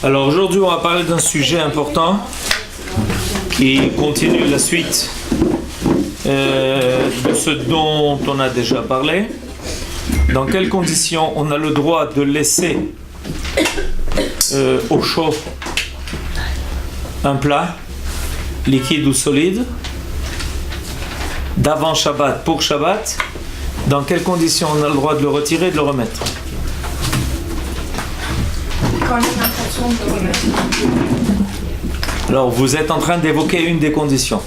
Alors aujourd'hui, on va parler d'un sujet important qui continue la suite de ce dont on a déjà parlé. Dans quelles conditions on a le droit de laisser au chaud un plat, liquide ou solide, d'avant Shabbat pour Shabbat? Dans quelles conditions on a le droit de le retirer et de le remettre? Quand il y a l'intention de le remettre. Alors vous êtes en train d'évoquer une des conditions.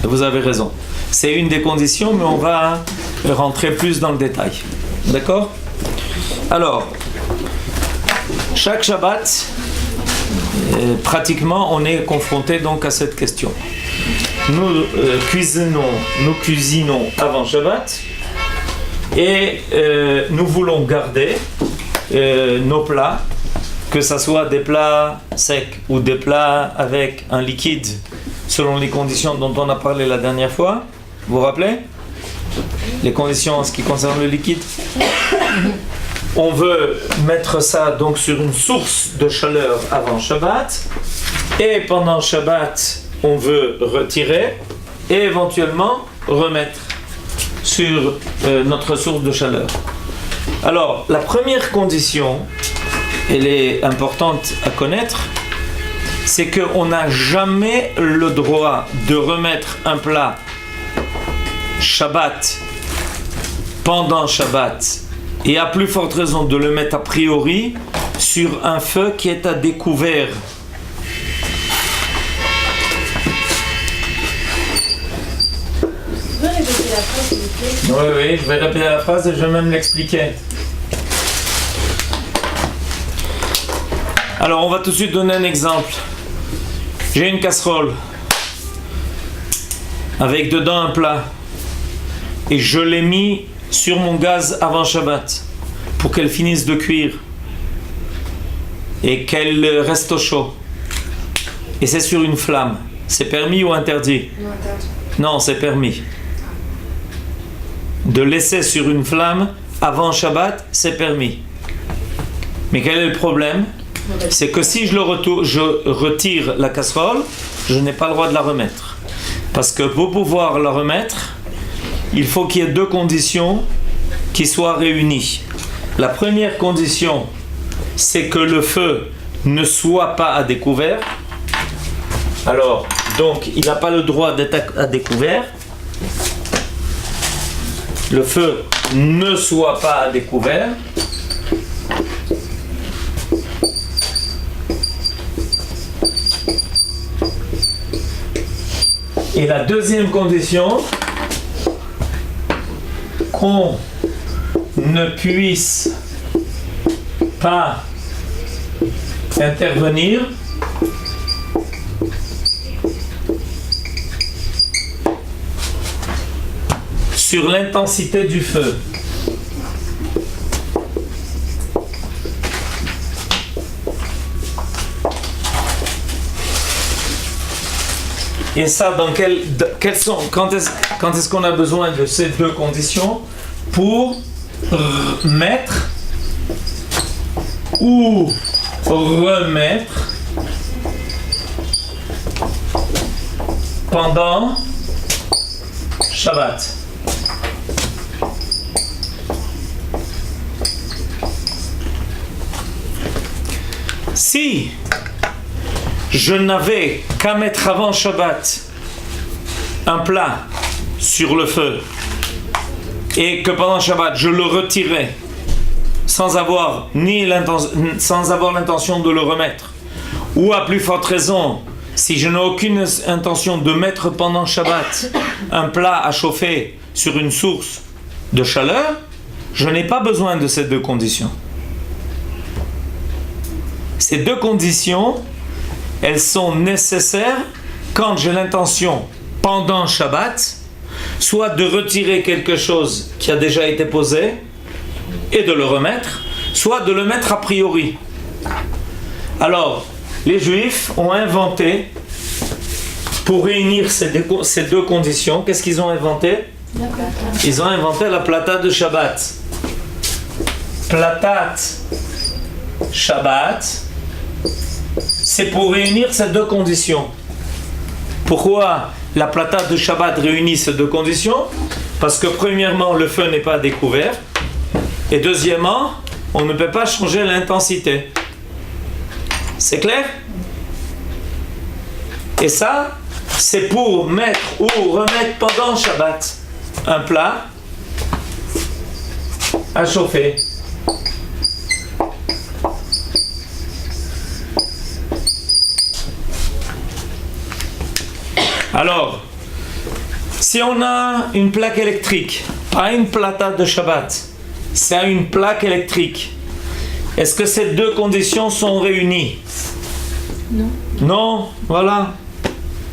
Et vous avez raison. C'est une des conditions, mais on va rentrer plus dans le détail. D'accord? Alors, chaque Shabbat, pratiquement, on est confronté donc à cette question. Nous cuisinons avant Shabbat et nous voulons garder nos plats, que ce soit des plats secs ou des plats avec un liquide, selon les conditions dont on a parlé la dernière fois. Vous vous rappelez? Les conditions en ce qui concerne le liquide. On veut mettre ça donc sur une source de chaleur avant Shabbat, et pendant Shabbat, on veut retirer et éventuellement remettre sur notre source de chaleur. Alors, la première condition, elle est importante à connaître, c'est qu'on n'a jamais le droit de remettre un plat Shabbat pendant Shabbat, et à plus forte raison de le mettre a priori sur un feu qui est à découvert. Vous pouvez répéter la phrase, s'il vous plaît? Oui, je vais répéter la phrase et je vais même l'expliquer. Alors, on va tout de suite donner un exemple. J'ai une casserole avec dedans un plat et je l'ai mis sur mon gaz avant Shabbat pour qu'elle finisse de cuire et qu'elle reste au chaud. Et c'est sur une flamme. C'est permis ou interdit? Non, interdit. Non, c'est permis. De laisser sur une flamme avant Shabbat, c'est permis. Mais quel est le problème? C'est que si je retire la casserole, je n'ai pas le droit de la remettre. Parce que pour pouvoir la remettre, il faut qu'il y ait deux conditions qui soient réunies. La première condition, c'est que le feu ne soit pas à découvert. Alors, donc, il n'a pas le droit d'être à découvert. Le feu ne soit pas à découvert. Et la deuxième condition, qu'on ne puisse pas intervenir sur l'intensité du feu. Et ça, quand est-ce qu'on a besoin de ces deux conditions pour mettre ou remettre pendant Shabbat? Si je n'avais qu'à mettre avant Shabbat un plat sur le feu et que pendant Shabbat je le retirais sans avoir l'intention de le remettre, ou à plus forte raison, si je n'ai aucune intention de mettre pendant Shabbat un plat à chauffer sur une source de chaleur, je n'ai pas besoin de ces deux conditions. Ces deux conditions, elles sont nécessaires quand j'ai l'intention, pendant Shabbat, soit de retirer quelque chose qui a déjà été posé et de le remettre, soit de le mettre a priori. Alors, les Juifs ont inventé, pour réunir ces deux conditions, qu'est-ce qu'ils ont inventé? Ils ont inventé la plata de Shabbat. Platat Shabbat c'est pour réunir ces deux conditions. Pourquoi la plata de Shabbat réunit ces deux conditions? Parce que premièrement, le feu n'est pas découvert. Et deuxièmement, on ne peut pas changer l'intensité. C'est clair? Et ça, c'est pour mettre ou remettre pendant Shabbat un plat à chauffer. Alors, si on a une plaque électrique, pas une plata de Shabbat, c'est une plaque électrique, est-ce que ces deux conditions sont réunies? Non. Non, voilà.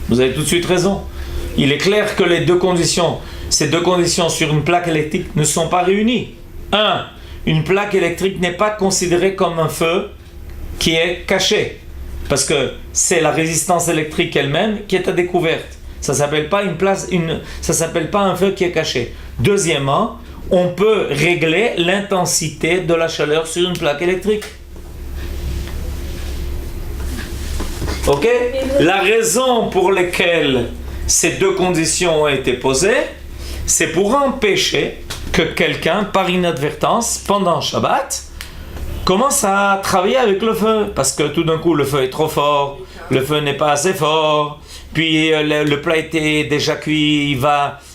Vous avez tout de suite raison. Il est clair que les deux conditions, ces deux conditions sur une plaque électrique ne sont pas réunies. Une plaque électrique n'est pas considérée comme un feu qui est caché. Parce que c'est la résistance électrique elle-même qui est à découverte. Ça ne s'appelle pas ça s'appelle pas un feu qui est caché. Deuxièmement, on peut régler l'intensité de la chaleur sur une plaque électrique. Ok? La raison pour laquelle ces deux conditions ont été posées, c'est pour empêcher que quelqu'un, par inadvertance, pendant Shabbat, commence à travailler avec le feu. Parce que tout d'un coup, le feu est trop fort, le feu n'est pas assez fort, puis le plat était déjà cuit,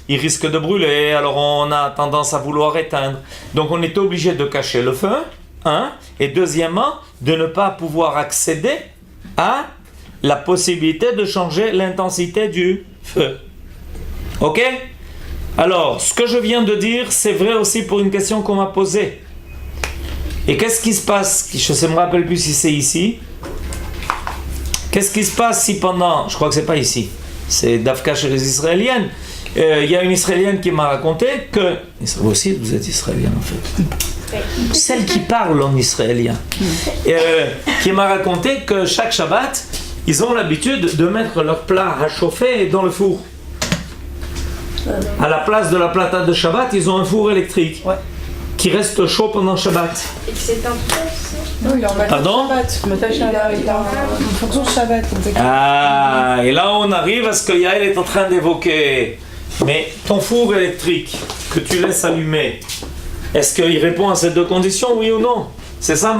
il risque de brûler, alors on a tendance à vouloir éteindre. Donc on est obligé de cacher le feu, et deuxièmement, de ne pas pouvoir accéder à la possibilité de changer l'intensité du feu. Ok? Alors, ce que je viens de dire, c'est vrai aussi pour une question qu'on m'a posée. Et qu'est-ce qui se passe? Je ne me rappelle plus si c'est ici. Qu'est-ce qui se passe si pendant... Je crois que c'est pas ici. C'est Dafka chez les Israéliennes. Il y a une Israélienne qui m'a raconté que... Vous aussi, vous êtes Israélienne en fait. Celle qui parle en israélien. Qui m'a raconté que chaque Shabbat, ils ont l'habitude de mettre leur plat à chauffer dans le four. À la place de la plata de Shabbat, ils ont un four électrique. Ouais. Qui reste chaud pendant Shabbat. Et c'est un peu ça? Non, il est en Pardon? Shabbat. Il est en fonction de Shabbat. Ah, et là on arrive à ce que Yael est en train d'évoquer. Mais ton four électrique que tu laisses allumer, est-ce qu'il répond à ces deux conditions, oui ou non? C'est la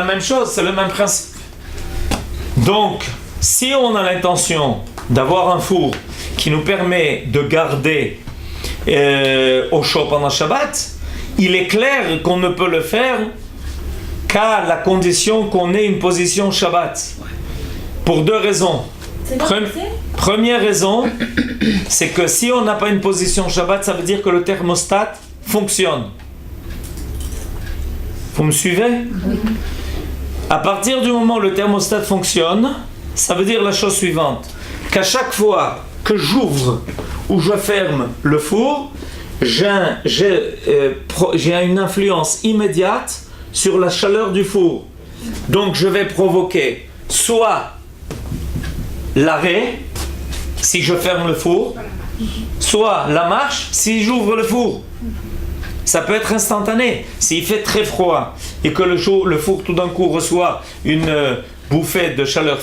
même chose, c'est le même principe. Donc, si on a l'intention d'avoir un four qui nous permet de garder au chaud pendant Shabbat, il est clair qu'on ne peut le faire qu'à la condition qu'on ait une position Shabbat. Pour deux raisons. Première raison, c'est que si on n'a pas une position Shabbat, ça veut dire que le thermostat fonctionne. Vous me suivez? Oui. À partir du moment où le thermostat fonctionne, ça veut dire la chose suivante, qu'à chaque fois que j'ouvre ou je ferme le four, j'ai une influence immédiate sur la chaleur du four. Donc je vais provoquer soit l'arrêt si je ferme le four, soit la marche si j'ouvre le four. Ça peut être instantané. S'il fait très froid et que le four tout d'un coup reçoit une bouffée de chaleur,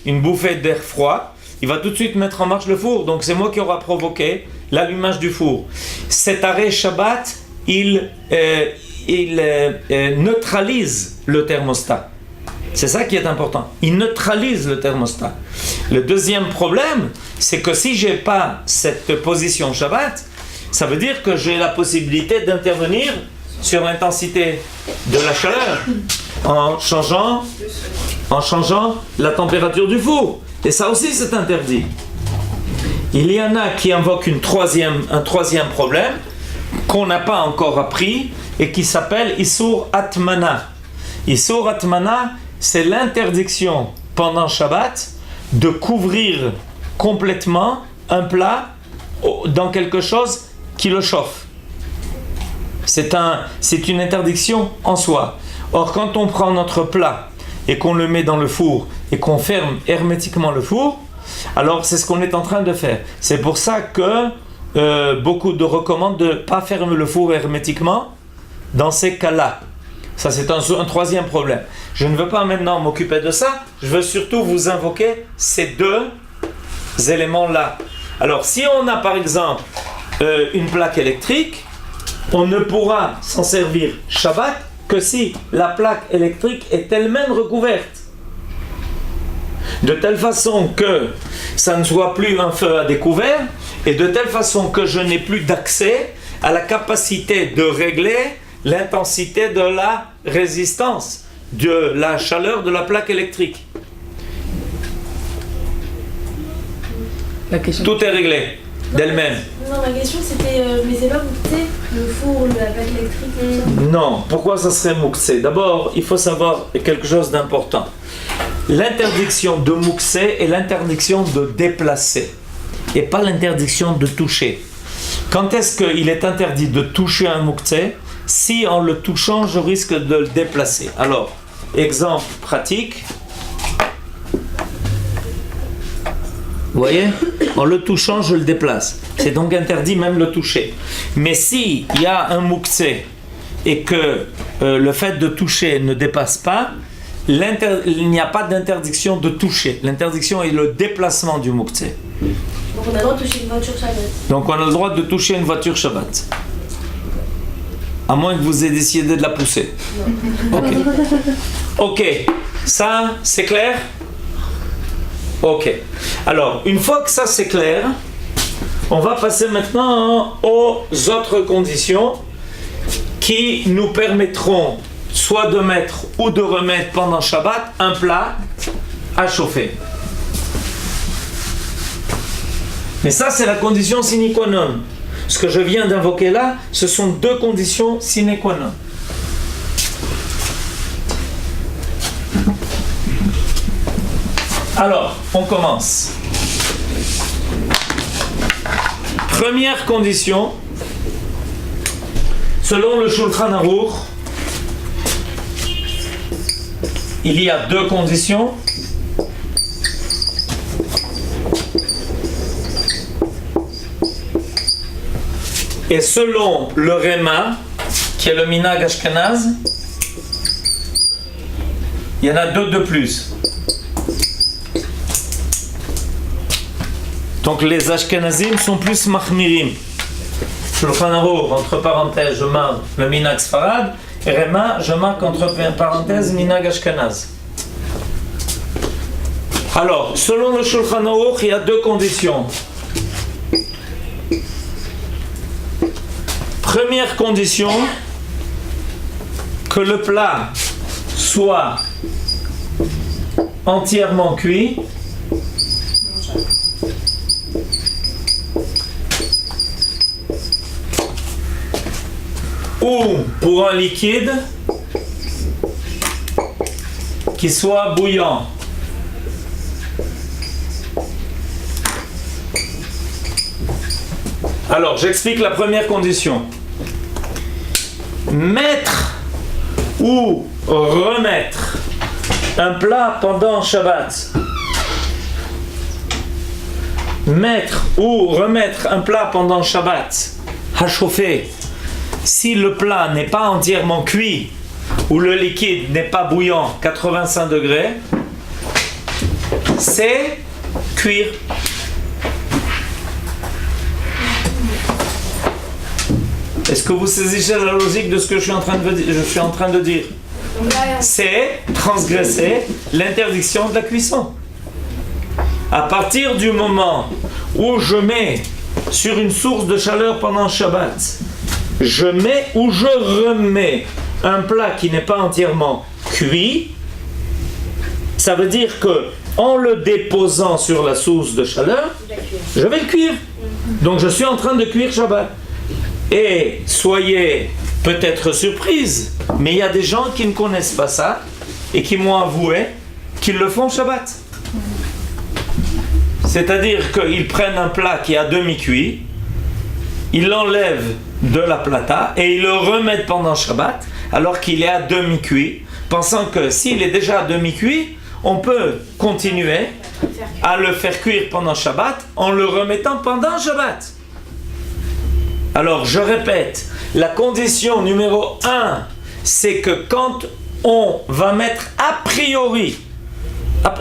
une bouffée d'air froid, il va tout de suite mettre en marche le four. Donc c'est moi qui aura provoqué l'allumage du four. Cet arrêt Shabbat, il neutralise le thermostat. C'est ça qui est important. Il neutralise le thermostat. Le deuxième problème, c'est que si j'ai pas cette position Shabbat, ça veut dire que j'ai la possibilité d'intervenir sur l'intensité de la chaleur en changeant la température du four. Et ça aussi, c'est interdit. Il y en a qui invoquent un troisième problème qu'on n'a pas encore appris et qui s'appelle Issur Atmana. Issur Atmana, c'est l'interdiction pendant Shabbat de couvrir complètement un plat dans quelque chose qui le chauffe. C'est une interdiction en soi. Or, quand on prend notre plat et qu'on le met dans le four et qu'on ferme hermétiquement le four, alors c'est ce qu'on est en train de faire. C'est pour ça que beaucoup de recommandent de ne pas fermer le four hermétiquement dans ces cas-là. Ça, c'est un troisième problème. Je ne veux pas maintenant m'occuper de ça. Je veux surtout vous invoquer ces deux éléments-là. Alors, si on a par exemple une plaque électrique, on ne pourra s'en servir Shabbat que si la plaque électrique est elle-même recouverte. De telle façon que ça ne soit plus un feu à découvert et de telle façon que je n'ai plus d'accès à la capacité de régler l'intensité de la résistance, de la chaleur de la plaque électrique. La question. Tout est réglé d'elle-même. Non, ma question c'était, mais c'est pas goûter le four, la plaque électrique, tout ça. Non, pourquoi ça serait mouxé? D'abord, il faut savoir quelque chose d'important. L'interdiction de mouxer est l'interdiction de déplacer et pas l'interdiction de toucher. Quand est-ce qu'il est interdit de toucher un mouxé? Si en le touchant, je risque de le déplacer. Alors, exemple pratique. Vous voyez? En le touchant, je le déplace. C'est donc interdit même le toucher. Mais si il y a un mouxé et que le fait de toucher ne dépasse pas, il n'y a pas d'interdiction de toucher. L'interdiction est le déplacement du mouxé. Donc on a le droit de toucher une voiture Shabbat. Donc on a le droit de toucher une voiture Shabbat. À moins que vous ayez décidé de la pousser. Ok. Ok. Ça, c'est clair? Ok. Alors, une fois que ça c'est clair, on va passer maintenant aux autres conditions qui nous permettront soit de mettre ou de remettre pendant Shabbat un plat à chauffer. Mais ça, c'est la condition sine qua non. Ce que je viens d'invoquer là, ce sont deux conditions sine qua non. Alors, on commence. Première condition, selon le Shulchan Aruch, il y a deux conditions. Et selon le Réma, qui est le Minhag Ashkenaz, il y en a deux de plus. Donc les Ashkenazim sont plus Mahmirim. Shulchan Aruch, entre parenthèses, je marque le Minhag Sfarad. Et Réma, je marque entre parenthèses Minhag Ashkenaz. Alors, selon le Shulchan Aruch, il y a deux conditions. Première condition, que le plat soit entièrement cuit. Ou pour un liquide qui soit bouillant. Alors, j'explique la première condition. Mettre ou remettre un plat pendant Shabbat. Mettre ou remettre un plat pendant Shabbat à chauffer. Si le plat n'est pas entièrement cuit ou le liquide n'est pas bouillant 85 degrés, c'est cuire. Est-ce que vous saisissez la logique de ce que je suis en train de dire? C'est transgresser l'interdiction de la cuisson. À partir du moment où je mets sur une source de chaleur pendant Shabbat, je mets ou je remets un plat qui n'est pas entièrement cuit, ça veut dire que en le déposant sur la source de chaleur, je vais le cuire. Donc je suis en train de cuire Shabbat. Et soyez peut-être surprise, mais il y a des gens qui ne connaissent pas ça et qui m'ont avoué qu'ils le font Shabbat. C'est-à-dire qu'ils prennent un plat qui est à demi-cuit, ils l'enlèvent de la plata et ils le remettent pendant Shabbat alors qu'il est à demi-cuit, pensant que s'il est déjà à demi-cuit, on peut continuer à le faire cuire pendant Shabbat en le remettant pendant Shabbat. Alors je répète, la condition numéro 1 c'est que quand on va mettre a priori,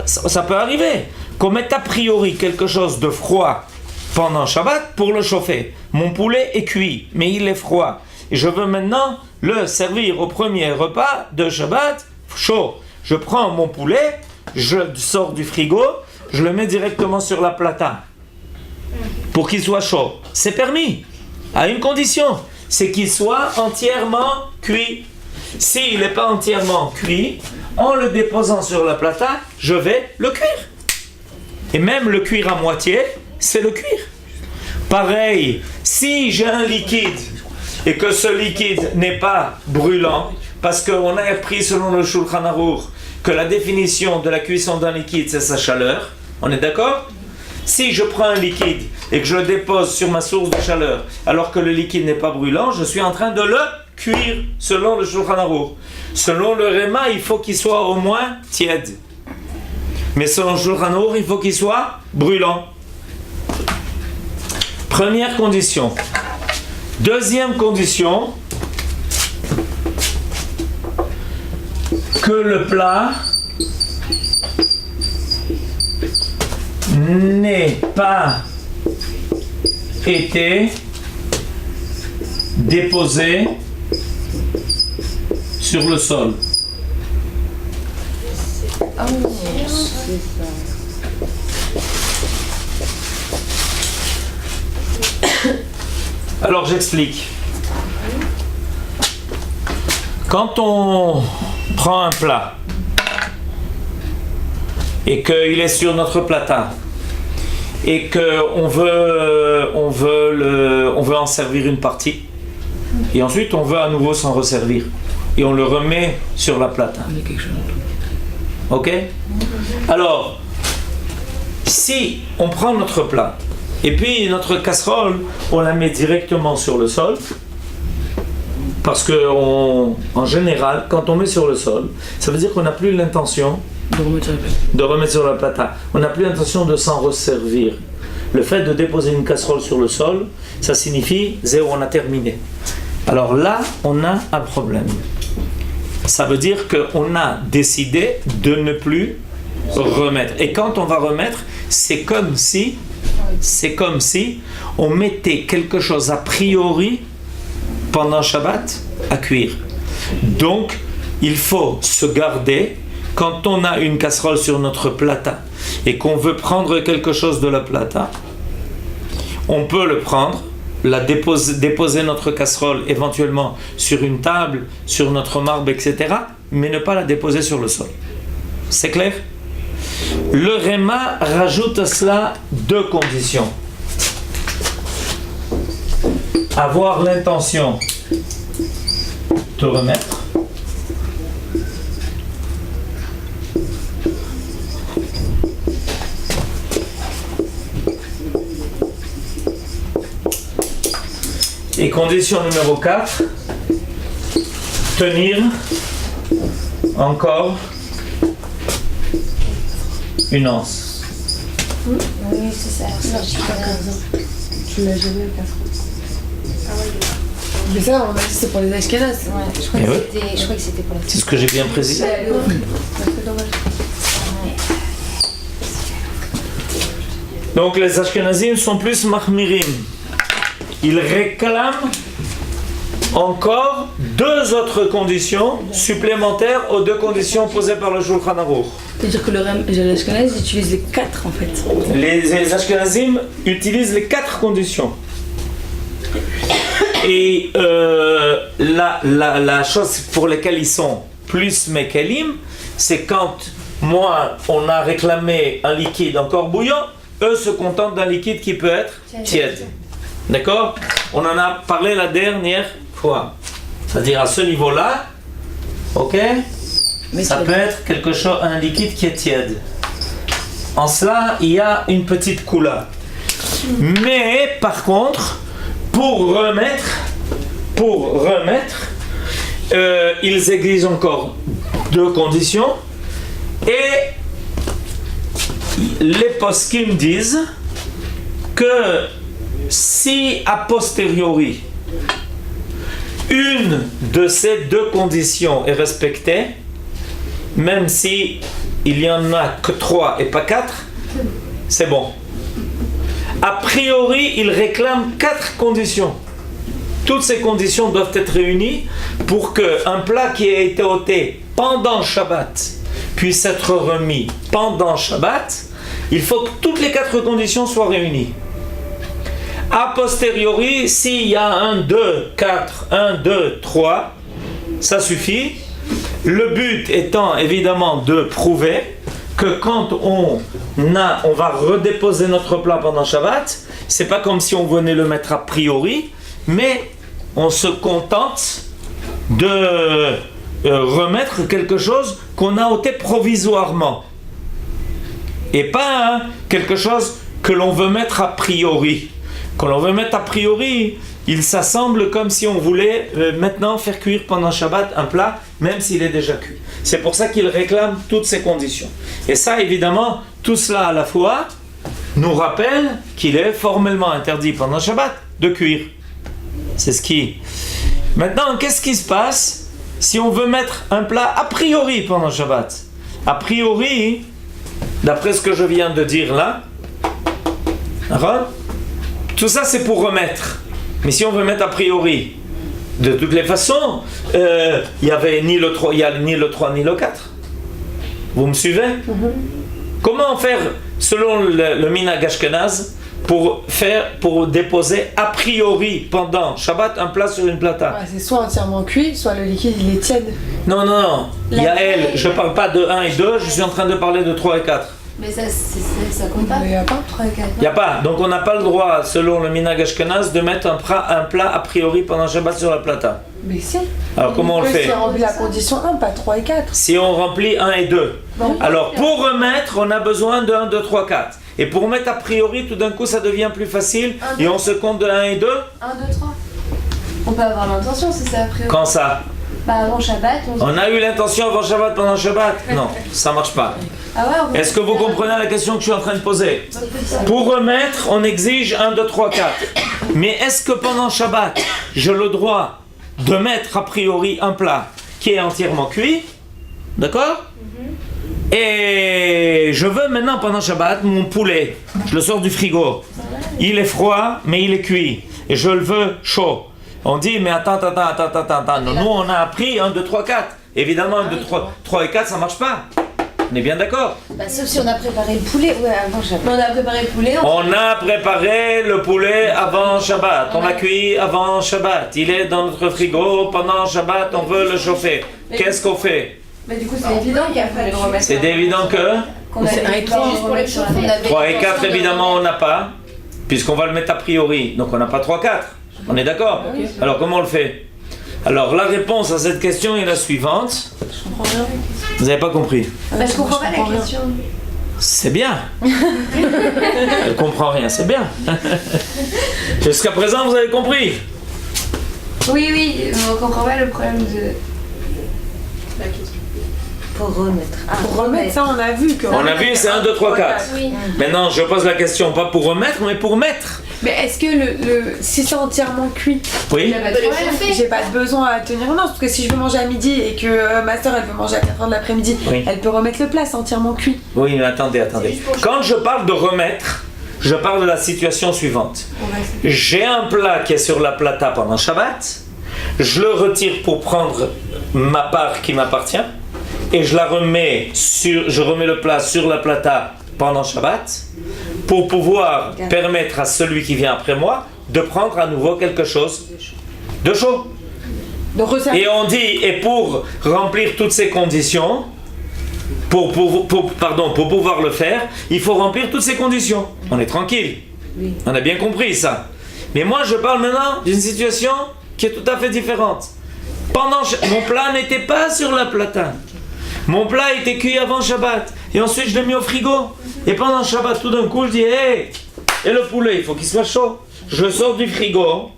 ça peut arriver, qu'on mette a priori quelque chose de froid pendant Shabbat pour le chauffer. Mon poulet est cuit, mais il est froid. Et je veux maintenant le servir au premier repas de Shabbat chaud. Je prends mon poulet, je le sors du frigo, je le mets directement sur la plata pour qu'il soit chaud. C'est permis, à une condition, c'est qu'il soit entièrement cuit. S'il n'est pas entièrement cuit, en le déposant sur la plata, je vais le cuire. Et même le cuire à moitié, c'est le cuire. Pareil, si j'ai un liquide et que ce liquide n'est pas brûlant, parce qu'on a appris selon le Shulchan Aruch que la définition de la cuisson d'un liquide, c'est sa chaleur. On est d'accord? Si je prends un liquide et que je le dépose sur ma source de chaleur, alors que le liquide n'est pas brûlant, je suis en train de le cuire selon le Shulchan Aruch. Selon le Réma, il faut qu'il soit au moins tiède. Mais selon le Shulchan Aruch, il faut qu'il soit brûlant. Première condition. Deuxième condition, que le plat n'ait pas été déposé sur le sol. Alors j'explique. Quand on prend un plat et qu'il est sur notre plata et qu'on veut en servir une partie et ensuite on veut à nouveau s'en resservir et on le remet sur la plata. Ok? Alors, si on prend notre plat et puis notre casserole, on la met directement sur le sol, parce que en général, quand on met sur le sol, ça veut dire qu'on n'a plus l'intention de remettre sur la plata. On n'a plus l'intention de s'en resservir. Le fait de déposer une casserole sur le sol, ça signifie zéro, on a terminé. Alors là, on a un problème. Ça veut dire qu'on a décidé de ne plus remettre. Et quand on va remettre, c'est comme si on mettait quelque chose a priori pendant Shabbat à cuire. Donc, il faut se garder, quand on a une casserole sur notre plata et qu'on veut prendre quelque chose de la plata, on peut le prendre, déposer notre casserole éventuellement sur une table, sur notre marbre, etc., mais ne pas la déposer sur le sol. C'est clair? Le Réma rajoute à cela deux conditions. Avoir l'intention de remettre et condition numéro 4, tenir encore une anse. Oui, c'est ça. Tu l'as jamais le casserole. Mais ça, on a dit c'est pour les Ashkénazes. Ouais, je crois que c'était pour la C'est ce que j'ai bien précisé. Donc les Ashkenazim sont plus mahmirim. Ils réclament encore deux autres conditions supplémentaires aux deux conditions posées par le Shulchan Aruch. C'est-à-dire que les Ashkénazes utilisent les 4 en fait. Les Ashkenazim utilisent les 4 conditions. Et la chose pour laquelle ils sont plus mekelim, c'est quand moi on a réclamé un liquide encore bouillant, eux se contentent d'un liquide qui peut être tiède. D'accord? On en a parlé la dernière fois. C'est-à-dire à ce niveau-là, ok? Mais ça peut être quelque chose, un liquide qui est tiède. En cela, il y a une petite couleur. Mais par contre, pour remettre, ils exigent encore deux conditions. Et les poskim disent que si a posteriori une de ces deux conditions est respectée, même si il y en a que 3 et pas 4, c'est bon. A priori, il réclame 4 conditions. Toutes ces conditions doivent être réunies pour qu'un plat qui a été ôté pendant Shabbat puisse être remis pendant Shabbat. Il faut que toutes les 4 conditions soient réunies. A posteriori, s'il y a 1, 2, 4, 1, 2, 3, ça suffit. Le but étant évidemment de prouver que quand on va redéposer notre plat pendant Shabbat, c'est pas comme si on venait le mettre a priori, mais on se contente de remettre quelque chose qu'on a ôté provisoirement. Et pas quelque chose que l'on veut mettre a priori. Quand l'on veut mettre a priori, il s'assemble comme si on voulait maintenant faire cuire pendant Shabbat un plat, même s'il est déjà cuit. C'est pour ça qu'il réclame toutes ces conditions. Et ça, évidemment, tout cela à la fois nous rappelle qu'il est formellement interdit pendant Shabbat de cuire. C'est ce qui... Maintenant, qu'est-ce qui se passe si on veut mettre un plat a priori pendant Shabbat? A priori, d'après ce que je viens de dire là, tout ça c'est pour remettre. Mais si on veut mettre a priori, de toutes les façons, il n'y avait ni le 3, ni le 3 ni le 4. Vous me suivez? Comment faire selon le minhag ashkenaz pour déposer a priori pendant Shabbat un plat sur une plata? Ouais, c'est soit entièrement cuit, soit le liquide il est tiède. Non. Yael, je ne parle pas de 1 et 2, je suis en train de parler de 3 et 4. Mais ça compte pas. Il n'y a pas 3 et 4. Il n'y a pas. Donc on n'a pas le droit, selon le minhag ashkenaz, de mettre un plat a priori pendant Shabbat sur la plata. Mais si. Alors comment on le fait? Si on remplit la condition 1, pas 3 et 4. Si on remplit 1 et 2. Bon. Alors pour remettre, on a besoin de 1, 2, 3, 4. Et pour mettre a priori, tout d'un coup, ça devient plus facile. Et on se compte de 1 et 2. 1, 2, 3. On peut avoir l'intention, c'est ça après. Quand ça? Bah avant Shabbat, On a eu l'intention avant Shabbat, pendant Shabbat? Non, ça marche pas. Ah ouais, on peut... Est-ce que vous comprenez la question que je suis en train de poser? Pour remettre, on exige 1, 2, 3, 4. Mais est-ce que pendant Shabbat, j'ai le droit de mettre a priori un plat qui est entièrement cuit? D'accord? Et je veux maintenant pendant Shabbat mon poulet. Je le sors du frigo. Il est froid, mais il est cuit. Et je le veux chaud. On dit, mais attends. Nous, on a appris 1, 2, 3, 4. Évidemment, 1, 2, 3 et 4, ça marche pas. On est bien d'accord? Bah, sauf si on a préparé le poulet. Ouais, avant Shabbat. On a préparé le poulet. On a préparé le poulet avant Shabbat. On l'a cuit avant Shabbat. Il est dans notre frigo pendant Shabbat. On veut le chauffer. Qu'est-ce qu'on fait? Mais du coup, c'est évident qu'il fallait le remettre. C'est évident que C'est 1 et 3. Juste pour les chauffer. 3 et 4, évidemment, on n'a pas. Puisqu'on va le mettre a priori. Donc on n'a pas 3, 4. On est d'accord? Alors comment on le fait? Alors la réponse à cette question est la suivante. Je comprends rien. Vous n'avez pas compris? Bah, je comprends pas la rien. question. C'est bien. Elle comprend rien, c'est bien. Jusqu'à présent, vous avez compris? Oui, on comprend pas le problème de... La question. Pour remettre. Pour remettre ça, on a vu que. On a vu, c'est 1, 2, 3, 4. Oui. Maintenant, je pose la question, pas pour remettre, mais pour mettre. Mais est-ce que si c'est entièrement cuit, Oui. j'ai pas de besoin à tenir une parce que si je veux manger à midi et que ma soeur elle veut manger à 4h de l'après-midi, Oui. elle peut remettre le plat, c'est entièrement cuit. Oui, mais attendez. Quand je parle de remettre, je parle de la situation suivante. J'ai un plat qui est sur la plata pendant Shabbat, je le retire pour prendre ma part qui m'appartient, et je remets le plat sur la plata pendant Shabbat, pour pouvoir permettre à celui qui vient après moi de prendre à nouveau quelque chose de chaud. Donc Et on dit, et pour remplir toutes ces conditions, pour pouvoir le faire, il faut remplir toutes ces conditions. On est tranquille. Oui. On a bien compris ça. Mais moi, je parle maintenant d'une situation qui est tout à fait différente. Mon plat n'était pas sur la plata. Mon plat était cuit avant Shabbat. Et ensuite, je l'ai mis au frigo. Et pendant Shabbat, tout d'un coup, je dis, hey, et le poulet, il faut qu'il soit chaud. Je sors du frigo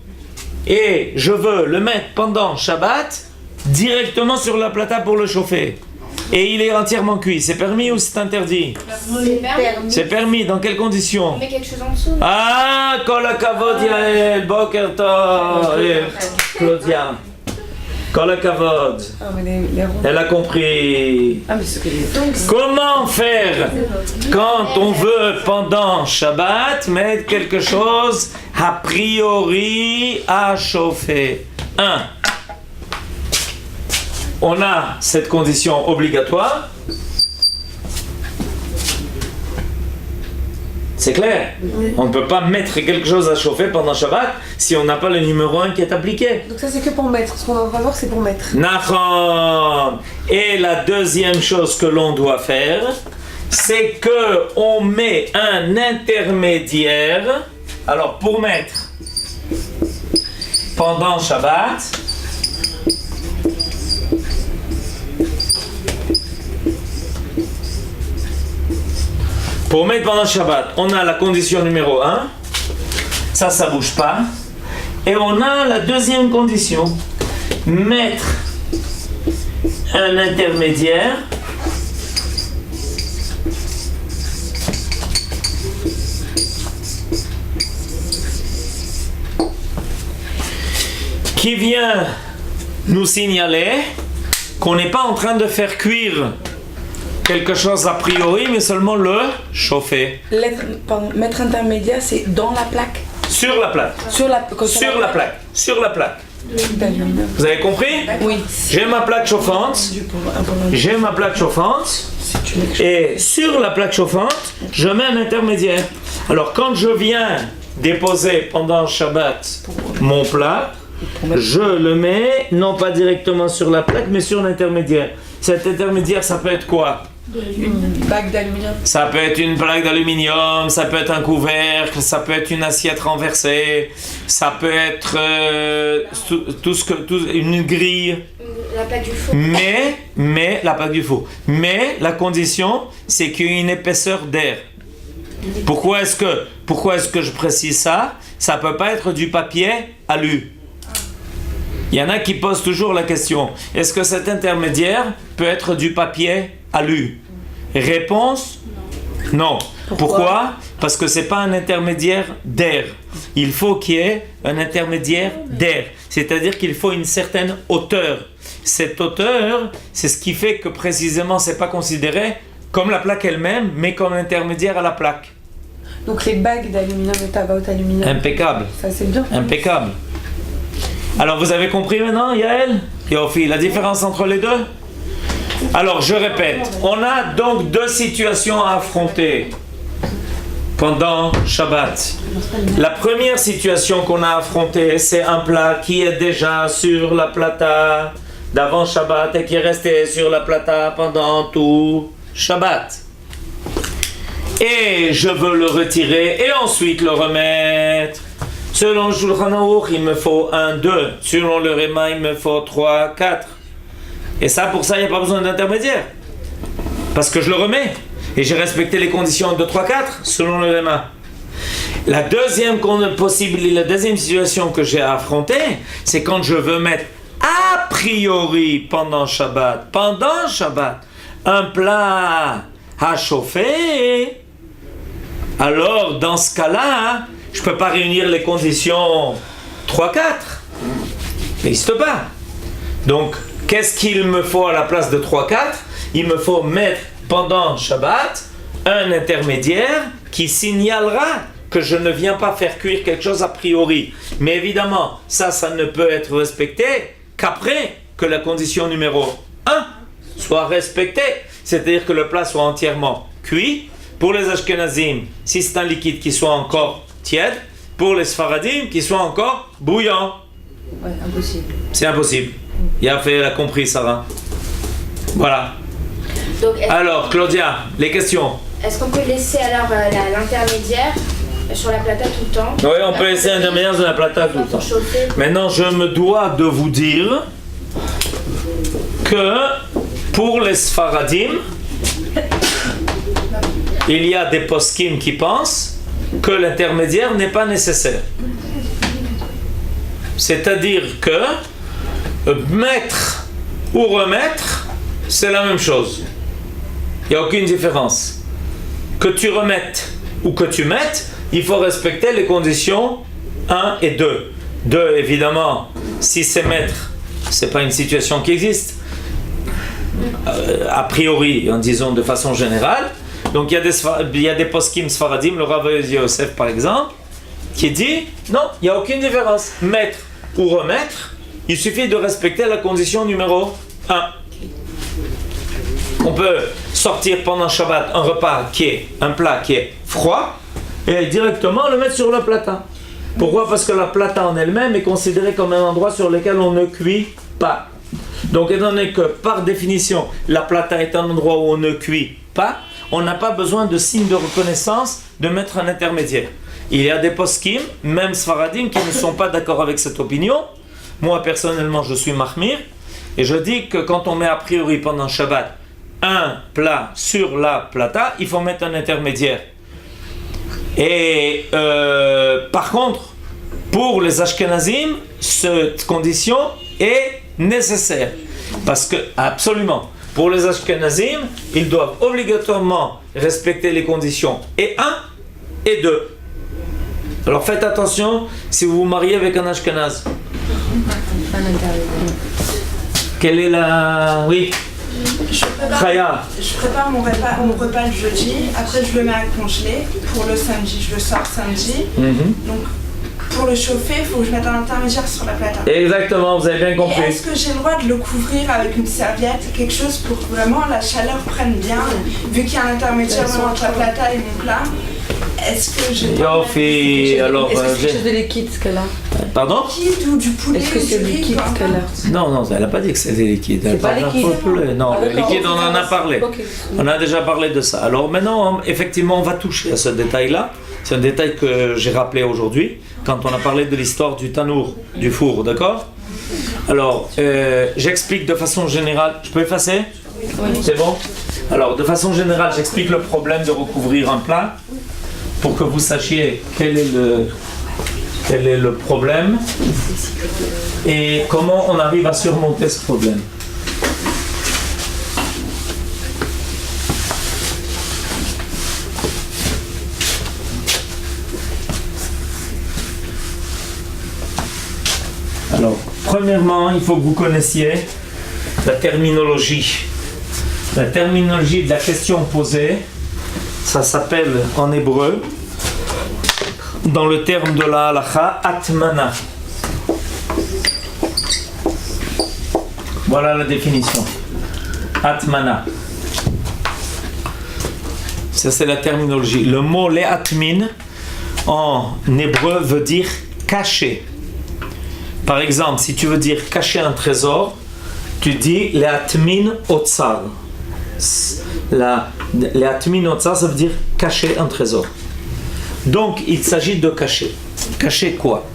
et je veux le mettre pendant Shabbat directement sur la plata pour le chauffer. Et il est entièrement cuit. C'est permis ou c'est interdit? C'est permis. C'est permis. Dans quelles conditions? On met quelque chose en dessous. Ah, kol hakavod Yael, boker tov. Claudia, Kol hakavod. Ah, mais les ronds. Elle a compris. Ah, mais c'est ce que j'ai Donc, Comment faire quand on veut pendant Shabbat mettre quelque chose a priori à chauffer? 1. On a cette condition obligatoire. C'est clair. On ne peut pas mettre quelque chose à chauffer pendant Shabbat si on n'a pas le numéro 1 qui est appliqué. Donc ça c'est que pour mettre, ce qu'on va voir c'est pour mettre. Nachon. Et la deuxième chose que l'on doit faire, c'est que on met un intermédiaire. Alors pour mettre pendant Shabbat, on a la condition numéro 1, ça bouge pas, et on a la deuxième condition, mettre un intermédiaire qui vient nous signaler qu'on n'est pas en train de faire cuire quelque chose a priori, mais seulement le chauffer. Mettre intermédiaire, c'est dans la plaque. Sur la plaque. Sur la plaque. Sur la plaque. D'aluminium. Vous avez compris? Oui. J'ai ma plaque chauffante. Et sur la plaque chauffante, je mets un intermédiaire. Alors quand je viens déposer pendant Shabbat mon plat, je le mets non pas directement sur la plaque, mais sur l'intermédiaire. Cet intermédiaire, ça peut être quoi? Une bague d'aluminium. Ça peut être une plaque d'aluminium, ça peut être un couvercle, ça peut être une assiette renversée, ça peut être une grille. La plaque du four. Mais la plaque du four. Mais la condition, c'est qu'il y ait une épaisseur d'air. Pourquoi est-ce que je précise ça? Ça peut pas être du papier alu. Il y en a qui posent toujours la question, est-ce que cet intermédiaire peut être du papier alu? Réponse, non. Pourquoi? Parce que ce n'est pas un intermédiaire d'air. Il faut qu'il y ait un intermédiaire d'air. C'est-à-dire qu'il faut une certaine hauteur. Cette hauteur, c'est ce qui fait que précisément, ce n'est pas considéré comme la plaque elle-même, mais comme intermédiaire à la plaque. Donc les bagues d'aluminium et tabac d'aluminium. Impeccable. Ça c'est bien. Impeccable. Alors vous avez compris maintenant, Yael? Yofi, la différence entre les deux? Alors je répète, on a donc deux situations à affronter pendant Shabbat. La première situation qu'on a affrontée, c'est un plat qui est déjà sur la plata d'avant Shabbat et qui est resté sur la plata pendant tout Shabbat. Et je veux le retirer et ensuite le remettre. Selon le Shulchan Aruch, il me faut 1, 2. Selon le Réma, il me faut 3, 4. Et ça, pour ça, il n'y a pas besoin d'intermédiaire. Parce que je le remets. Et j'ai respecté les conditions de 3, 4, selon le Réma. La deuxième situation que j'ai à affronter, c'est quand je veux mettre a priori pendant Shabbat, un plat à chauffer. Alors, dans ce cas-là, je ne peux pas réunir les conditions 3-4. Ça n'existe pas. Donc, qu'est-ce qu'il me faut à la place de 3-4? Il me faut mettre pendant Shabbat un intermédiaire qui signalera que je ne viens pas faire cuire quelque chose a priori. Mais évidemment, ça ne peut être respecté qu'après que la condition numéro 1 soit respectée. C'est-à-dire que le plat soit entièrement cuit. Pour les Ashkenazim, si c'est un liquide qui soit encore tiède, pour les Sfaradim qui soit encore bouillant. Ouais, impossible. C'est impossible. Il a compris, Sarah. Voilà. Donc, alors, Claudia, les questions. Est-ce qu'on peut laisser alors l'intermédiaire sur la plata tout le temps? Oui, on peut laisser l'intermédiaire sur la plata tout le temps. Chauffer. Maintenant, je me dois de vous dire que pour les Sfaradim, il y a des poskim qui pensent que l'intermédiaire n'est pas nécessaire. C'est-à-dire que mettre ou remettre, c'est la même chose. Il n'y a aucune différence. Que tu remettes ou que tu mettes, il faut respecter les conditions 1 et 2. 2, évidemment, si c'est mettre, c'est pas une situation qui existe. A priori, en disant de façon générale. Donc il y a des poskim sfaradim, le Rav Yosef par exemple, qui dit non, il n'y a aucune différence. Mettre ou remettre, il suffit de respecter la condition numéro 1. On peut sortir pendant Shabbat un repas un plat qui est froid et directement le mettre sur la plata. Pourquoi? Parce que la plata en elle-même est considérée comme un endroit sur lequel on ne cuit pas. Donc étant donné que par définition la plata est un endroit où on ne cuit pas, on n'a pas besoin de signe de reconnaissance de mettre un intermédiaire. Il y a des poskim, même sfaradim, qui ne sont pas d'accord avec cette opinion. Moi personnellement je suis mahmir et je dis que quand on met a priori pendant Shabbat un plat sur la plata, il faut mettre un intermédiaire. Et par contre, pour les Ashkenazim, cette condition est nécessaire. Parce que, absolument, pour les Ashkenazim, ils doivent obligatoirement respecter les conditions et 1 et 2. Alors faites attention si vous vous mariez avec un Ashkenaz. Quelle est la... Oui. Je prépare mon repas le jeudi, après je le mets à congeler pour le samedi, je le sors samedi. Donc pour le chauffer, il faut que je mette un intermédiaire sur la plata. Exactement, vous avez bien compris. Et est-ce que j'ai le droit de le couvrir avec une serviette, quelque chose pour que vraiment la chaleur prenne bien, vu qu'il y a un intermédiaire entre la plata et mon plat? Est-ce que j'ai... Alors, est-ce que c'est quelque chose de liquide ce qu'elle a? Pardon? Liquide ou du poulet? Est-ce que c'est liquide ce qu'elle a? Non, elle n'a pas dit que c'était liquide. C'est pas liquide. Non, le liquide, on en a parlé. Okay. On a déjà parlé de ça. Alors maintenant, effectivement, on va toucher à ce détail-là. C'est un détail que j'ai rappelé aujourd'hui, quand on a parlé de l'histoire du tanour, du four, d'accord? Alors, j'explique de façon générale. Je peux effacer? Oui. C'est bon? Alors, de façon générale, j'explique le problème de recouvrir un plat pour que vous sachiez quel est le problème et comment on arrive à surmonter ce problème. Alors, premièrement, il faut que vous connaissiez la terminologie. La terminologie de la question posée, ça s'appelle en hébreu, dans le terme de la halacha, atmana. Voilà la définition. Atmana. Ça c'est la terminologie. Le mot le'atmin en hébreu veut dire cacher. Par exemple, si tu veux dire cacher un trésor, tu dis le'atmin otsar. Le'atmin otsar, ça veut dire cacher un trésor. Donc, il s'agit de cacher. Cacher quoi?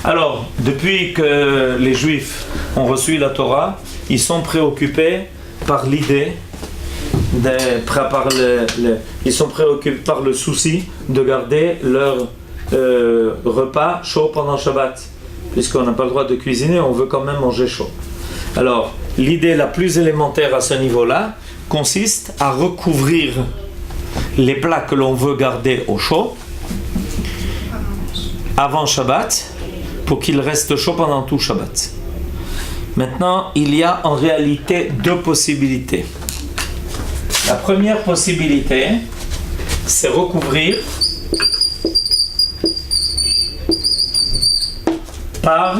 Alors, depuis que les Juifs ont reçu la Torah, ils sont préoccupés par l'idée, ils sont préoccupés par le souci de garder leur repas chaud pendant Shabbat. Puisqu'on n'a pas le droit de cuisiner, on veut quand même manger chaud. Alors, l'idée la plus élémentaire à ce niveau-là consiste à recouvrir les plats que l'on veut garder au chaud avant Shabbat pour qu'ils restent chauds pendant tout Shabbat. Maintenant, il y a en réalité deux possibilités. La première possibilité, c'est recouvrir par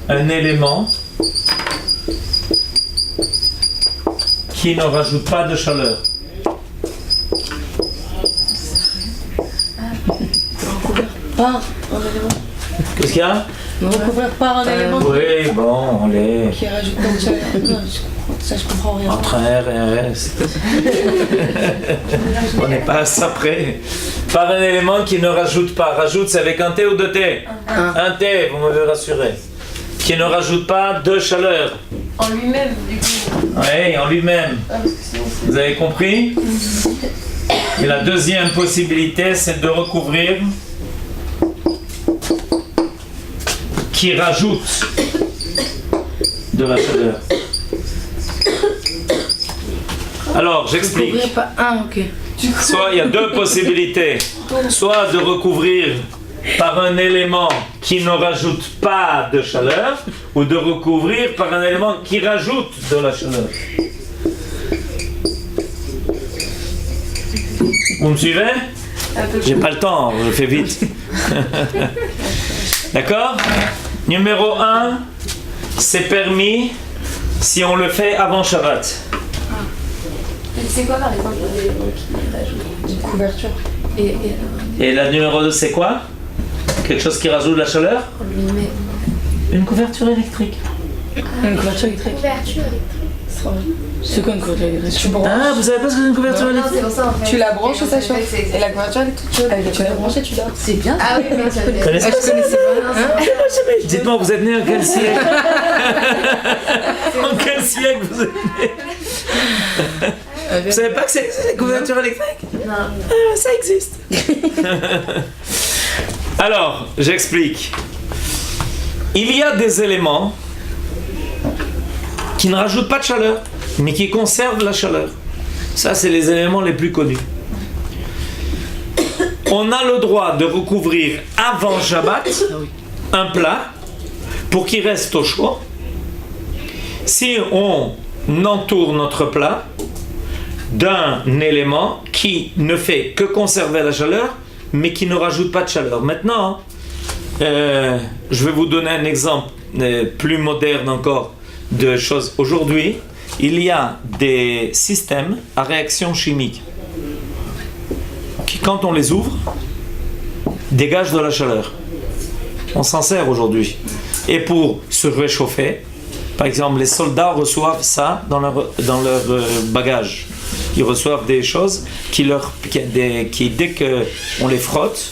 un élément qui ne rajoute pas de chaleur. Par un élément. Qu'est-ce qu'il y a? Recouvrir par un élément Oui, bon, on l'est. qui rajoute pas de chaleur. Non, ça je comprends rien. Entre un R et un S. On n'est pas à ça près. Par un élément qui ne rajoute pas. Rajoute, c'est avec un T ou deux T? Un T, vous m'avez rassuré. Qui ne rajoute pas de chaleur. En lui-même, du coup. Oui, en lui-même. Ah, parce que sinon, c'est... Vous avez compris? Et la deuxième possibilité, c'est de recouvrir qui rajoute de la chaleur. Alors, j'explique. Recouvrir par un, ok. Soit il y a deux possibilités. Soit de recouvrir par un élément qui ne rajoute pas de chaleur ou de recouvrir par un élément qui rajoute de la chaleur. Vous me suivez? J'ai pas le temps, je fais vite. D'accord? Numéro 1, c'est permis si on le fait avant Shabbat. C'est quoi par exemple l'élément qui rajoute Une couverture. Et la numéro 2, c'est quoi? Quelque chose qui rajoute de la chaleur? On lui met. Une couverture électrique. Une couverture électrique. Couverture. C'est quoi une couverture électrique? Tu branches. Ah, vous savez pas ce que c'est une couverture Non, électrique? c'est pour ça en fait. Tu la branches et ça chauffe. C'est Et la couverture elle est toute chaude. Tu la branches et tu dors. C'est bien. Ah oui, mais tu Vous connaissez pas ça? Dites-moi, vous êtes né en quel siècle? En quel siècle vous êtes né? Vous savez pas que c'est la couverture électrique? Non. Ah, ça existe. Alors, j'explique. Il y a des éléments qui ne rajoutent pas de chaleur, mais qui conservent la chaleur. Ça, c'est les éléments les plus connus. On a le droit de recouvrir avant Shabbat un plat pour qu'il reste au chaud. Si on entoure notre plat d'un élément qui ne fait que conserver la chaleur, mais qui ne rajoute pas de chaleur. Maintenant, je vais vous donner un exemple plus moderne encore de choses. Aujourd'hui, il y a des systèmes à réaction chimique qui, quand on les ouvre, dégagent de la chaleur. On s'en sert aujourd'hui. Et pour se réchauffer, par exemple, les soldats reçoivent ça dans leur bagage. Ils reçoivent des choses qui dès qu'on les frotte,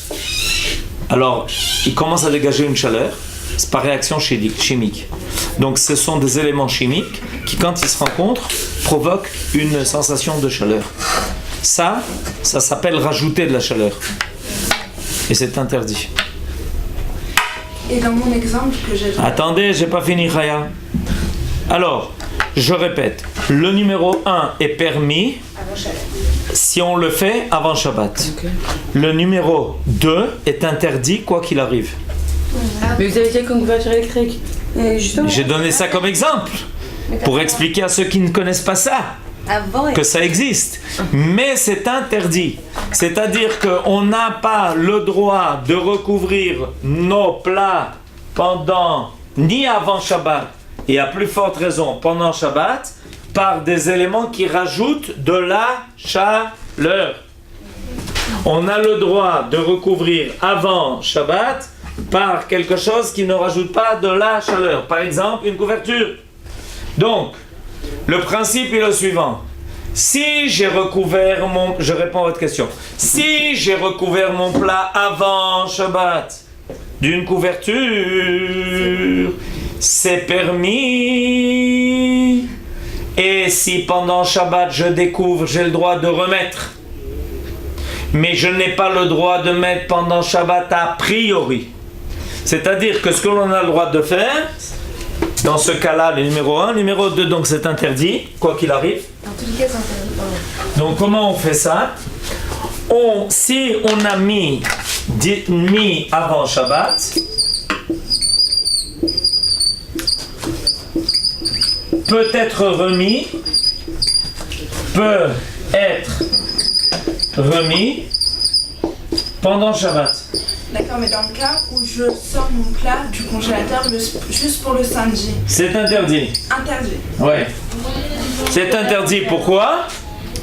alors ils commencent à dégager une chaleur. C'est par réaction chimique. Donc ce sont des éléments chimiques qui, quand ils se rencontrent, provoquent une sensation de chaleur. Ça s'appelle rajouter de la chaleur. Et c'est interdit. Et dans mon exemple que j'ai... Attendez, j'ai pas fini, Chaya. Alors, je répète, le numéro 1 est permis si on le fait avant Shabbat. Okay. Le numéro 2 est interdit quoi qu'il arrive. Mais vous avez dit qu'une couverture électrique. J'ai donné ça comme exemple pour expliquer à ceux qui ne connaissent pas ça que ça existe. Mais c'est interdit. C'est-à-dire qu'on n'a pas le droit de recouvrir nos plats ni avant Shabbat, et à plus forte raison pendant Shabbat, par des éléments qui rajoutent de la chaleur. On a le droit de recouvrir avant Shabbat par quelque chose qui ne rajoute pas de la chaleur. Par exemple, une couverture. Donc, le principe est le suivant. Si j'ai recouvert je réponds à votre question. Si j'ai recouvert mon plat avant Shabbat d'une couverture, c'est permis. Et si pendant Shabbat je découvre, j'ai le droit de remettre. Mais je n'ai pas le droit de mettre pendant Shabbat a priori. C'est-à-dire que ce que l'on a le droit de faire, dans ce cas-là, le numéro 1, numéro 2, donc c'est interdit, quoi qu'il arrive. Dans tous les cas, c'est interdit. Donc comment on fait ça? Si on a mis avant Shabbat, peut être remis pendant Shabbat. D'accord, mais dans le cas où je sors mon plat du congélateur juste pour le samedi. C'est interdit. Interdit. Ouais. C'est interdit. Pourquoi?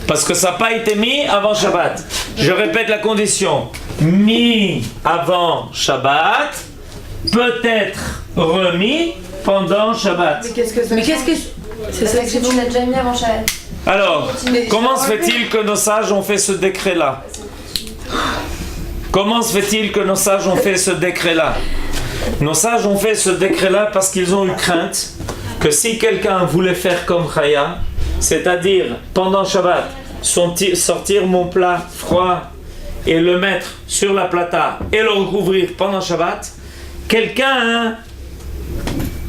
Parce que ça n'a pas été mis avant Shabbat. Je répète la condition. Mis avant Shabbat, peut être remis pendant Shabbat. Mais qu'est-ce que C'est ça que tu l'as déjà mis avant Shabbat. Alors, comment se fait-il que nos sages ont fait ce décret-là? Comment se fait-il que nos sages ont fait ce décret-là? Nos sages ont fait ce décret-là parce qu'ils ont eu crainte que si quelqu'un voulait faire comme Chaya, c'est-à-dire pendant Shabbat, sortir mon plat froid et le mettre sur la plata et le recouvrir pendant Shabbat, quelqu'un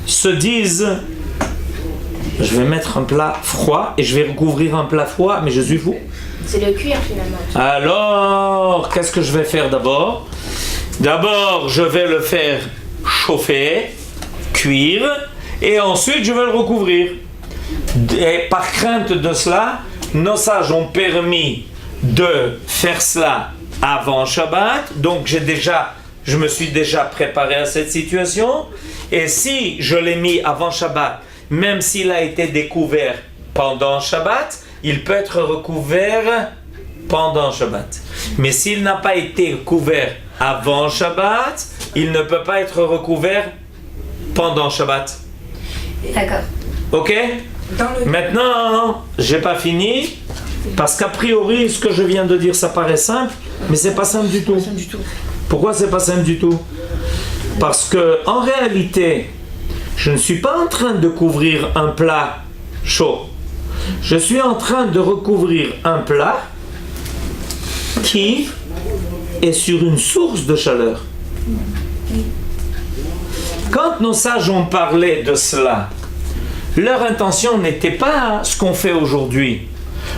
se dise: je vais mettre un plat froid et je vais recouvrir un plat froid, mais je suis fou. C'est le cuir finalement. Alors, qu'est-ce que je vais faire d'abord? D'abord, je vais le faire chauffer, cuire, et ensuite je vais le recouvrir. Et par crainte de cela, nos sages ont permis de faire cela avant Shabbat, donc je me suis déjà préparé à cette situation, et si je l'ai mis avant Shabbat, même s'il a été découvert pendant Shabbat, il peut être recouvert pendant Shabbat. Mais s'il n'a pas été couvert avant Shabbat, il ne peut pas être recouvert pendant Shabbat. D'accord. Ok? Maintenant, j'ai pas fini, parce qu'a priori, ce que je viens de dire, ça paraît simple, mais c'est pas simple du tout. Pourquoi c'est pas simple du tout? Parce que en réalité, je ne suis pas en train de couvrir un plat chaud. Je suis en train de recouvrir un plat qui est sur une source de chaleur. Quand nos sages ont parlé de cela, leur intention n'était pas ce qu'on fait aujourd'hui.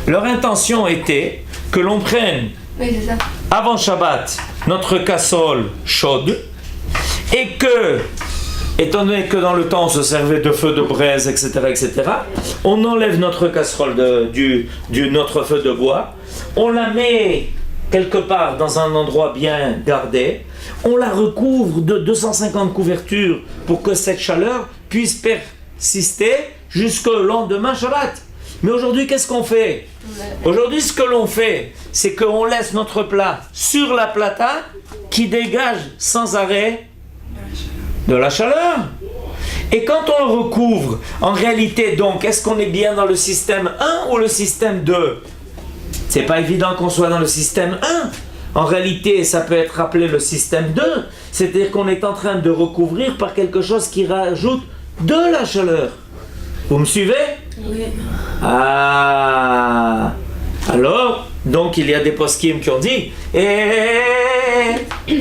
Leur intention était que l'on prenne, Oui, c'est ça. avant Shabbat, notre casserole chaude, et que, étant donné que dans le temps on se servait de feu de braise, etc., on enlève notre casserole notre feu de bois, on la met quelque part dans un endroit bien gardé, on la recouvre de 250 couvertures pour que cette chaleur puisse persister jusqu'au lendemain Shabbat. Mais aujourd'hui, qu'est-ce qu'on fait? Aujourd'hui, ce que l'on fait, c'est qu'on laisse notre plat sur la plata qui dégage sans arrêt de la chaleur. Et quand on le recouvre, en réalité, donc, est-ce qu'on est bien dans le système 1 ou le système 2? C'est pas évident qu'on soit dans le système 1. En réalité, ça peut être appelé le système 2. C'est-à-dire qu'on est en train de recouvrir par quelque chose qui rajoute de la chaleur. Vous me suivez? Oui. Ah. Alors, donc il y a des poskim qui ont dit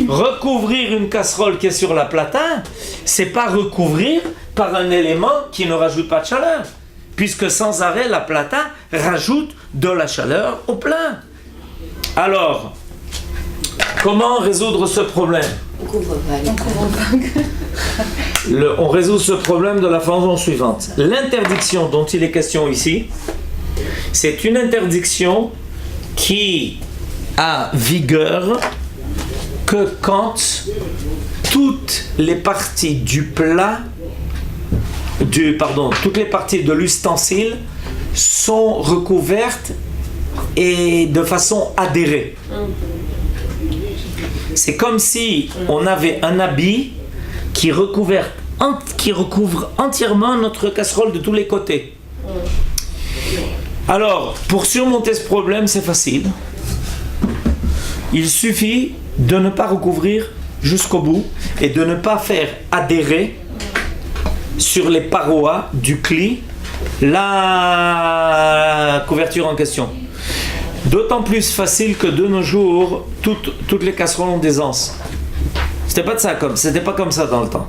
recouvrir une casserole qui est sur la plata, c'est pas recouvrir par un élément qui ne rajoute pas de chaleur, puisque sans arrêt la plata rajoute de la chaleur au plat. Alors, comment résoudre ce problème? On résout ce problème de la façon suivante. L'interdiction dont il est question ici, c'est une interdiction qui a vigueur que quand toutes les parties du plat, toutes les parties de l'ustensile sont recouvertes et de façon adhérée. C'est comme si on avait un habit qui recouvre entièrement notre casserole de tous les côtés. Alors, pour surmonter ce problème, c'est facile. Il suffit de ne pas recouvrir jusqu'au bout et de ne pas faire adhérer sur les parois du cli la couverture en question. D'autant plus facile que de nos jours, toutes les casseroles ont des anses. C'était pas comme ça dans le temps.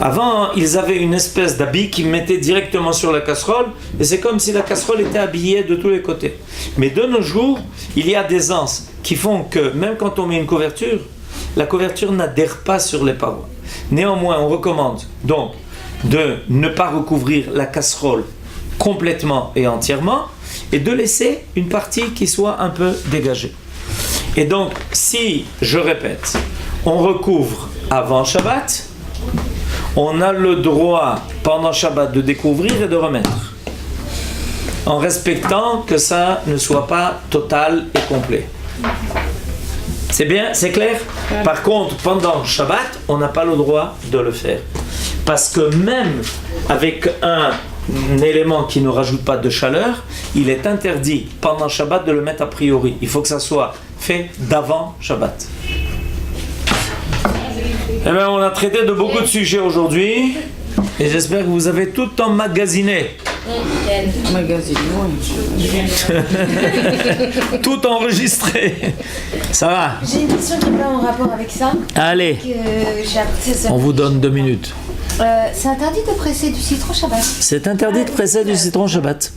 Avant, ils avaient une espèce d'habit qu'ils mettaient directement sur la casserole et c'est comme si la casserole était habillée de tous les côtés. Mais de nos jours, il y a des anses qui font que même quand on met une couverture, la couverture n'adhère pas sur les parois. Néanmoins, on recommande donc de ne pas recouvrir la casserole complètement et entièrement et de laisser une partie qui soit un peu dégagée. Et donc, si, je répète, on recouvre avant Shabbat, on a le droit pendant Shabbat de découvrir et de remettre, en respectant que ça ne soit pas total et complet. C'est bien, c'est clair? Par contre, pendant Shabbat, on n'a pas le droit de le faire. Parce que même avec un élément qui ne rajoute pas de chaleur, il est interdit pendant Shabbat de le mettre a priori. Il faut que ça soit fait d'avant Shabbat. Eh bien, on a traité de beaucoup de sujets aujourd'hui et j'espère que vous avez tout emmagasiné. Magazine, oui. Tout enregistré. Ça va? J'ai une question qui n'est pas en rapport avec ça. Allez, Que j'ai appris cette on vous donne 2 minutes. C'est interdit de presser du citron Shabbat. C'est interdit de presser du citron Shabbat.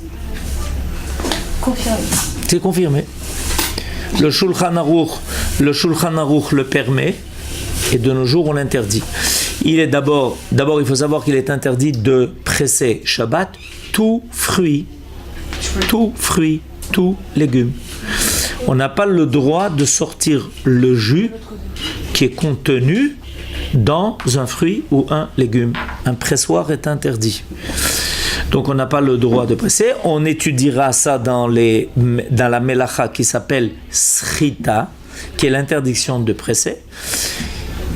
Confirmé. C'est confirmé. Le Shulchan Aruch le permet Et de nos jours, on l'interdit. Il est d'abord, il faut savoir qu'il est interdit de presser Shabbat tout fruit, tout légume. On n'a pas le droit de sortir le jus qui est contenu dans un fruit ou un légume. Un pressoir est interdit. Donc on n'a pas le droit de presser. On étudiera ça dans la Melacha qui s'appelle Srita, qui est l'interdiction de presser.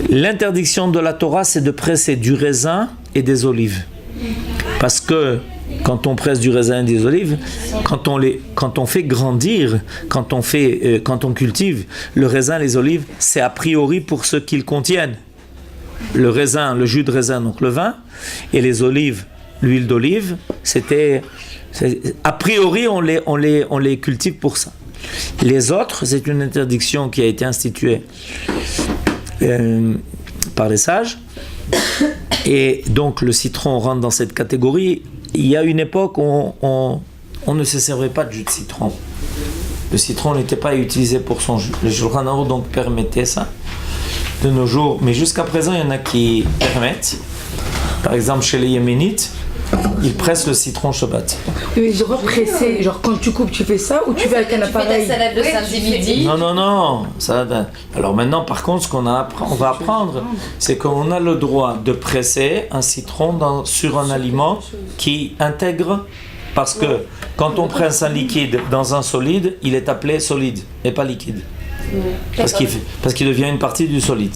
L'interdiction de la Torah, c'est de presser du raisin et des olives. Parce que quand on presse du raisin et des olives, quand on fait grandir, quand on cultive le raisin et les olives, c'est a priori pour ce qu'ils contiennent. Le raisin, le jus de raisin, donc le vin, et les olives, l'huile d'olive, a priori on les cultive pour ça. Les autres, c'est une interdiction qui a été instituée par les sages, et donc le citron rentre dans cette catégorie. Il y a une époque où on ne se servait pas de jus de citron. Le citron n'était pas utilisé pour son jus. Le Shulchan Aruch donc permettait ça de nos jours, mais jusqu'à présent il y en a qui permettent. Par exemple chez les Yéménites, ils pressent le citron Shabbat. Mais je represser, genre quand tu coupes, tu fais ça ou tu fais avec un appareil? Tu fais ta salade de samedi midi. Non. Alors maintenant, par contre, ce qu'on va apprendre, c'est qu'on a le droit de presser un citron sur un aliment qui intègre, parce que quand on presse un liquide dans un solide, il est appelé solide et pas liquide. Parce qu'il devient une partie du solide.